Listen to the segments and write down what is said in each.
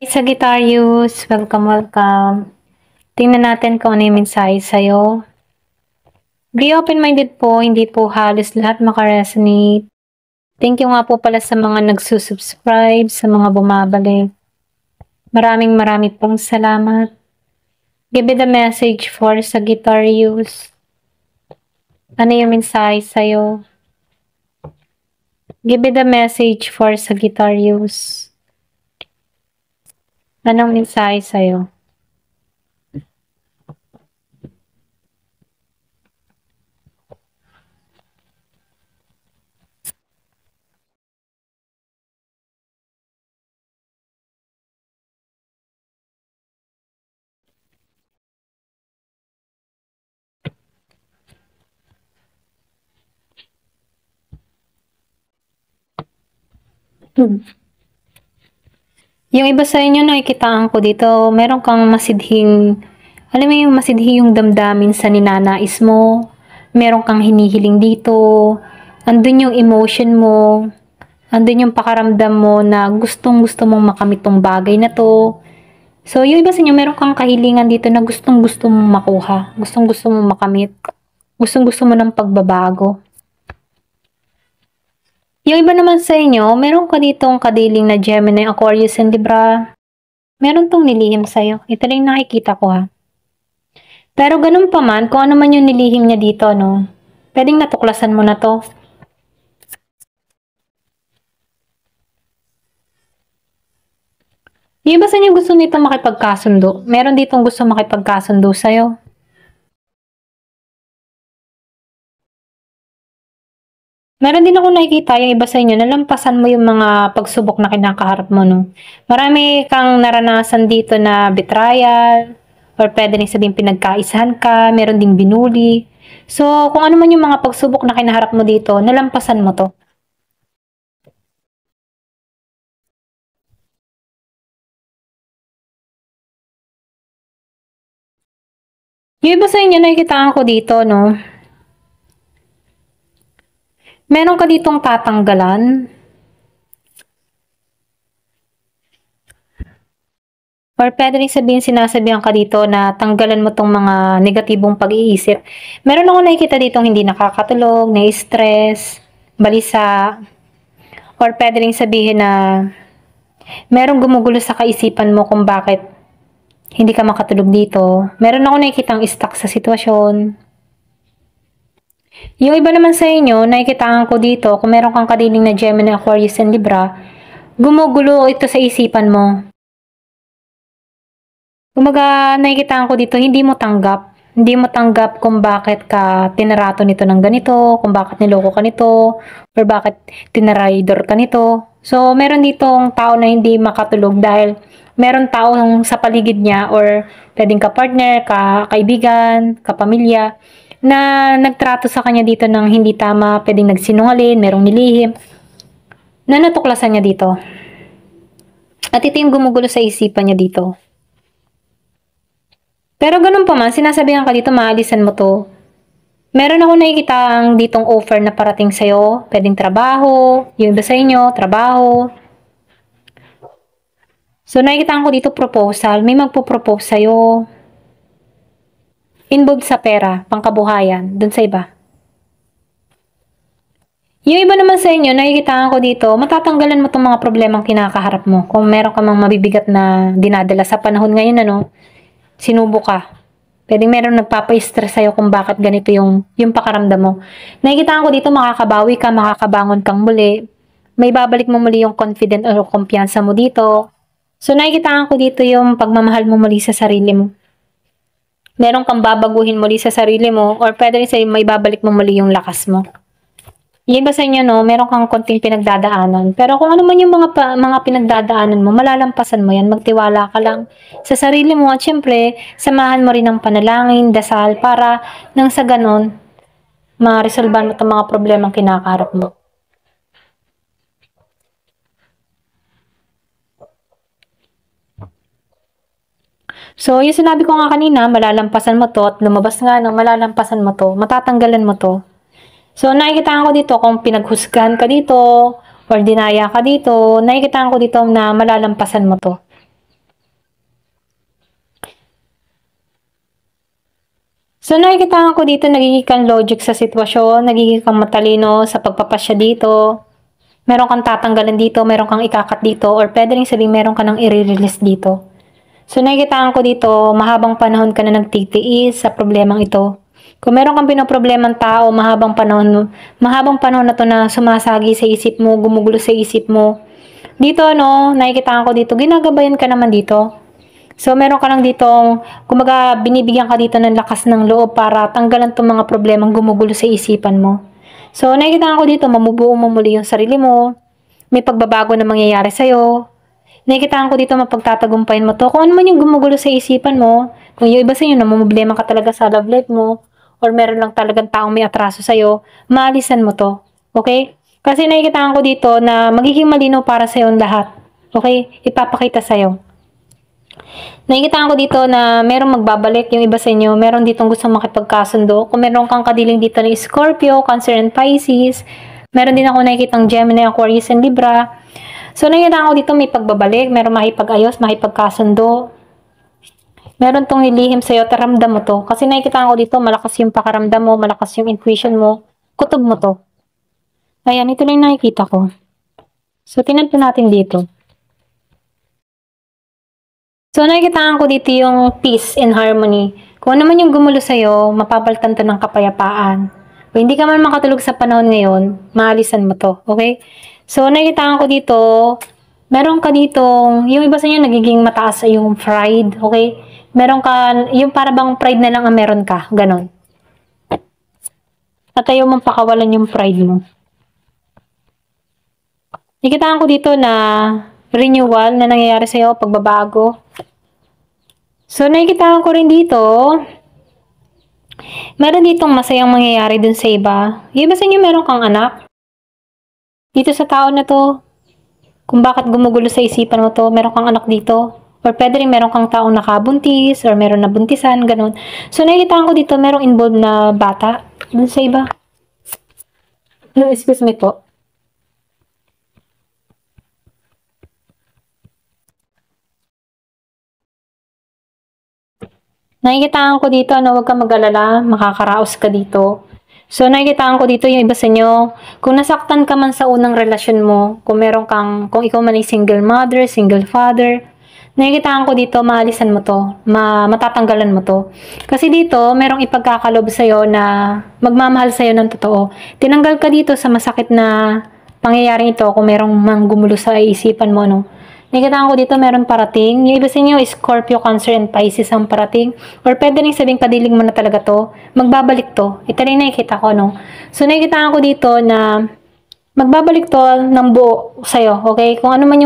Sagittarius, welcome. Tingnan natin kung ano yung mensahe sa'yo. Be open-minded po, hindi po halos lahat makaresonate. Thank you nga po pala sa mga nagsusubscribe, sa mga bumabalik. Marami pong salamat. Give me the message for Sagittarius. Ano yung mensahe sa'yo? Give me the message for Sagittarius. Anong mensahe sa'yo? Yung iba sa inyo nakikitaan ko dito, meron kang masidhing, alam mo yung masidhing yung damdamin sa ninanais mo, meron kang hinihiling dito, andun yung emotion mo, andun yung pakaramdam mo na gustong gusto mong makamit tong bagay na to. So yung iba sa inyo, meron kang kahilingan dito na gustong gusto mong makuha, gustong gusto mong makamit, gustong gusto mo ng pagbabago. Yung iba naman sa inyo, meron ka ditong kadiling na Gemini, Aquarius, and Libra. Meron tong nilihim sa'yo. Ito lang yung nakikita ko ha. Pero ganun pa man, kung ano man yung nilihim niya dito, no? Pwedeng natuklasan mo na to. Yung iba sa inyo gusto nito makipagkasundo. Meron ditong gusto makipagkasundo sa'yo. Meron din ako nakikita yung iba sa inyo, nalampasan mo yung mga pagsubok na kinakaharap mo, no? Marami kang naranasan dito na betrayal, or pwede rin sabihin pinagkaisahan ka, meron ding binuli. So, kung ano man yung mga pagsubok na kinaharap mo dito, nalampasan mo to. Yung iba sa inyo, nakikita ko dito, no? Meron ka ditong tatanggalan, or pwede rin sabihin sinasabihan ka dito na tanggalan mo tong mga negatibong pag-iisip. Meron ako nakikita ditong hindi nakakatulog, na-stress, balisa, or pwede rin sabihin na merong gumugulo sa kaisipan mo kung bakit hindi ka makatulog dito. Meron ako nakikitang stuck sa sitwasyon. Yung iba naman sa inyo, nakikitaan ko dito, kung meron kang kadiling na Gemini, Aquarius, and Libra, gumugulo ito sa isipan mo. Kumaga, nakikitaan ko dito, hindi mo tanggap. Hindi mo tanggap kung bakit ka tinarato nito ng ganito, kung bakit niloko ka nito, or bakit tinaraydor ka nito. So, meron ditong tao na hindi makatulog dahil meron taong sa paligid niya or pwedeng ka-partner, kaibigan, kapamilya, na nagtrato sa kanya dito ng hindi tama, pwedeng nagsinungaling, merong nilihim, na natuklasan niya dito. At ito yung gumugulo sa isipan niya dito. Pero ganun pa man, sinasabihan ka dito, maalisan mo to. Meron ako nakikita ang ditong offer na parating sa'yo. Pwedeng trabaho, yung iba sa inyo, trabaho. So, nakikita ko dito proposal. May magpo-propose sa'yo. Involved sa pera, pangkabuhayan, dun sa iba. Yung iba naman sa inyo, nakikita ko dito, matatanggalan mo itong mga problemang kinakaharap mo. Kung meron ka mang mabibigat na dinadala sa panahon ngayon, ano, sinubo ka. Pwedeng meron nagpapa-stress sa'yo kung bakit ganito yung pakaramdam mo. Nakikita ko dito makakabawi ka, makakabangon kang muli. May babalik mo muli yung confident o kumpiyansa mo dito. So nakikita ko dito yung pagmamahal mo muli sa sarili mo. Meron kang babaguhin muli sa sarili mo or pwede rin sa'yo may babalik mo muli yung lakas mo. Yung iba sa inyo, no, meron kang konting pinagdadaanan. Pero kung ano man yung mga pinagdadaanan mo, malalampasan mo yan. Magtiwala ka lang sa sarili mo. At syempre, samahan mo rin ng panalangin, dasal, para nang sa ganon, ma-resolve mo itong mga problemang kinakaharap mo. So, yung sinabi ko nga kanina, malalampasan mo to at lumabas nga, no, malalampasan mo to, matatanggalan mo to. So, nakikita ko dito kung pinaghusgahan ka dito or dinaya ka dito, nakikita ko dito na malalampasan mo to. So, nakikita ko dito, nagiging kang logic sa sitwasyon, nagiging kang matalino sa pagpapasya dito, meron kang tatanggalan dito, meron kang ikakat dito, or pwede rin sabihin meron ka nang i-release dito. So, nakikita ko dito, mahabang panahon ka na nagtitiis sa problemang ito. Kung meron kang pinoproblemang tao, mahabang panahon na to na sumasagi sa isip mo, gumugulo sa isip mo. Dito, nakikita ko dito, ginagabayan ka naman dito. So, meron ka lang ditong, kumbaga, binibigyan ka dito ng lakas ng loob para tanggalan itong mga problemang gumugulo sa isipan mo. So, nakikita ko dito, mamubuo mo muli yung sarili mo, may pagbabago na mangyayari sa'yo. Nakikita ko dito, mapagtatagumpayan mo to. Kung ano man yung gumugulo sa isipan mo, kung yung iba sa inyo, namumblema ka talaga sa love life mo, or meron lang talagang taong may atraso sa'yo, maalisan mo to. Okay? Kasi nakikita ko dito na magiging malinaw para sa'yo ang lahat. Okay? Ipapakita sa'yo. Nakikita ko dito na merong magbabalik yung iba sa inyo. Meron ditong gusto makipagkasundo. Kung meron kang kadiling dito ng Scorpio, Cancer and Pisces. Meron din ako nakikitang Gemini, Aquarius and Libra. So, nakikita ko dito may pagbabalik. Meron makipag-ayos, makipagkasundo. Meron tong nilihim sa'yo, taramdam mo to. Kasi nakikita ko dito, malakas yung pakaramdam mo, malakas yung intuition mo. Kutob mo to. Ayan, ito lang nakikita ko. So, tingnan natin dito. So, nakikita ko dito yung peace and harmony. Kung ano man yung gumulo sa'yo, mapapalitan to ng kapayapaan. Kung hindi ka man makatulog sa panahon ngayon, maalisan mo to. Okay? So, nakikita ko dito, meron ka ditong, yung iba sa inyo nagiging mataas sa yung pride. Okay? Meron ka, yung para bang pride na lang ang meron ka. Ganon. At ayaw mong pakawalan yung pride mo. Nakikita ko dito na renewal na nangyayari sa'yo, pagbabago. So, nakikita ko rin dito, meron ditong masayang mangyayari dun sa iba. Yung iba sa inyo meron kang anak. Dito sa tao na to, kung bakit gumugulo sa isipan mo to, meron kang anak dito. Or pwede rin meron kang taong nakabuntis, or meron nabuntisan, ganun. So, nakikita ko dito, merong involved na bata dun sa iba. Excuse me po. Nakikita ko dito, huwag kang mag-alala, makakaraos ka dito. So, nakikita ko dito yung iba sa inyo, kung nasaktan ka man sa unang relasyon mo, kung kung ikaw man ay single mother, single father, nakikita ko dito, maalisan mo to, matatanggalan mo to. Kasi dito, merong ipagkakalob sa'yo na magmamahal sa'yo ng totoo. Tinanggal ka dito sa masakit na pangyayaring ito kung merong manggumulo sa isipan mo, no? Nakikita ko dito meron parating. Yung iba sa inyo, Scorpio, Cancer, and Pisces ang parating. Or pwede rin sabihin, kadiling mo na talaga to. Magbabalik to. Ito rin nakikita ko, no? So, nakikita ko dito na magbabalik to ng buo sa'yo, okay? Kung ano man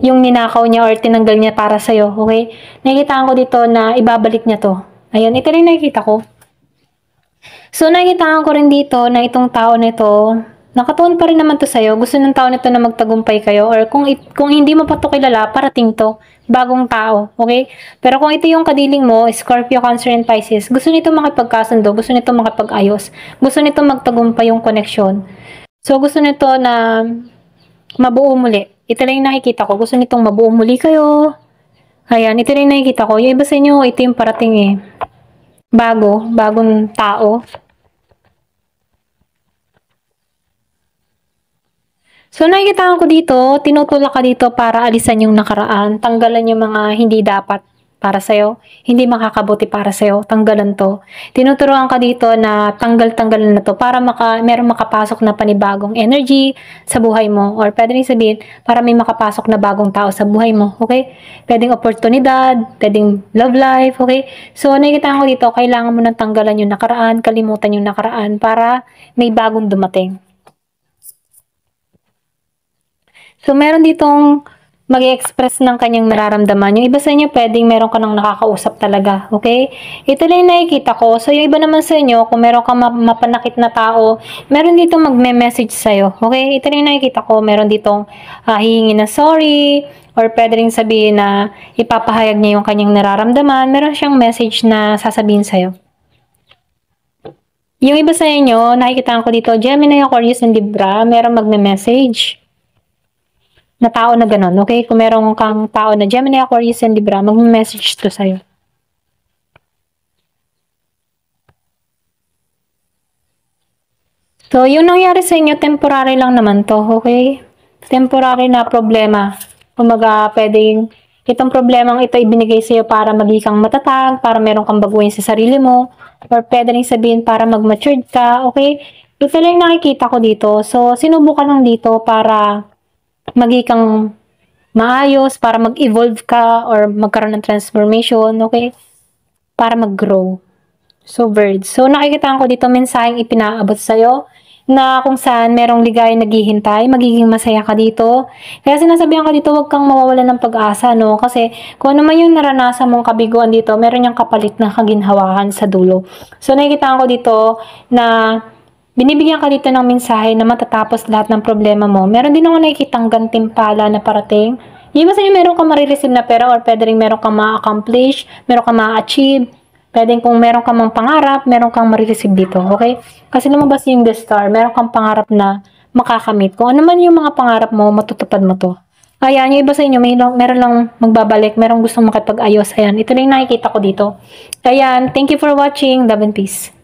yung ninakaw niya or tinanggal niya para sa'yo, okay? Nakikita ko dito na ibabalik niya to. Ayan, ito rin nakikita ko. So, nakikita ko rin dito na itong tao na ito, nakatuon pa rin naman to sa'yo. Gusto ng tao nito na magtagumpay kayo. Or kung hindi mo pa to kilala, parating to. Bagong tao. Okay? Pero kung ito yung kadiling mo, Scorpio, Cancer, and Pisces, gusto nito makipagkasundo. Gusto nito makipag-ayos. Gusto nito magtagumpay yung connection. So, gusto nito na mabuo muli. Ito lang yung nakikita ko. Gusto nitong mabuo muli kayo. Ayan, ito lang yung nakikita ko. Yung iba sa inyo, ito yung parating eh. Bagong tao. So, nakikita ko dito, tinutulak ka dito para alisan yung nakaraan, tanggalan yung mga hindi dapat para sa'yo, hindi makakabuti para sa'yo, tanggalan to. Tinuturuan ka dito na tanggal-tanggalan na to para meron makapasok na panibagong energy sa buhay mo. Or pwede rin sabihin, para may makapasok na bagong tao sa buhay mo, okay? Pwedeng oportunidad, pwedeng love life, okay? So, nakikita ko dito, kailangan mo nang tanggalan yung nakaraan, kalimutan yung nakaraan para may bagong dumating. So, meron ditong mag-express ng kanyang nararamdaman. Yung iba sa inyo, pwedeng meron ka nang nakakausap talaga. Okay? Ito lang yung nakikita ko. So, yung iba naman sa inyo, kung meron ka mapanakit na tao, meron ditong magme-message sa'yo. Okay? Ito lang yung nakikita ko. Meron ditong hihingi na sorry, or pwede rin sabihin na ipapahayag niya yung kanyang nararamdaman. Meron siyang message na sasabihin sa'yo. Yung iba sa inyo, nakikita ko dito, Gemini, Aquarius, and Libra, meron magme-message na tao na gano'n, okay? Kung meron kang tao na Gemini, Aquarius, and Libra, mag-message to sa'yo. So, yung nangyari sa inyo, temporary lang naman to, okay? Temporary na problema. Kumaga, pwedeng itong problemang ito ibinigay sa'yo para maging kang matatag, para meron kang baguhin sa sarili mo, or pwede rin sabihin para mag-matured ka, okay? Ito lang yung nakikita ko dito. So, sinubukan lang dito para maging kang maayos, para mag-evolve ka, or magkaroon ng transformation, okay? Para mag-grow. So, birds. So, nakikita ko dito mensaheng ipinaabot sa'yo na kung saan merong ligay naghihintay, magiging masaya ka dito. Kaya sinasabihan ka dito, huwag kang mawawalan ng pag-asa, no? Kasi kung ano man yung naranasan mong kabiguan dito, meron niyang kapalit na kaginhawahan sa dulo. So, nakikita ko dito na binibigyan ka dito ng mensahe na matatapos lahat ng problema mo. Meron din ako nakikitang gantimpala na parating. Yung sa inyo meron kang marireceive na pera or pwede rin meron kang ma-accomplish, meron kang ma-achieve. Pwedeng kung meron kang mga pangarap, meron kang marireceive dito, okay? Kasi lumabas yung The Star, meron kang pangarap na makakamit. Kung ano man yung mga pangarap mo, matutupad mo to. Ayan, yung iba sa inyo, meron lang magbabalik, meron gustong makipag-ayos. Ayan, ito lang yung nakikita ko dito. Ayan, thank you for watching. Love and peace.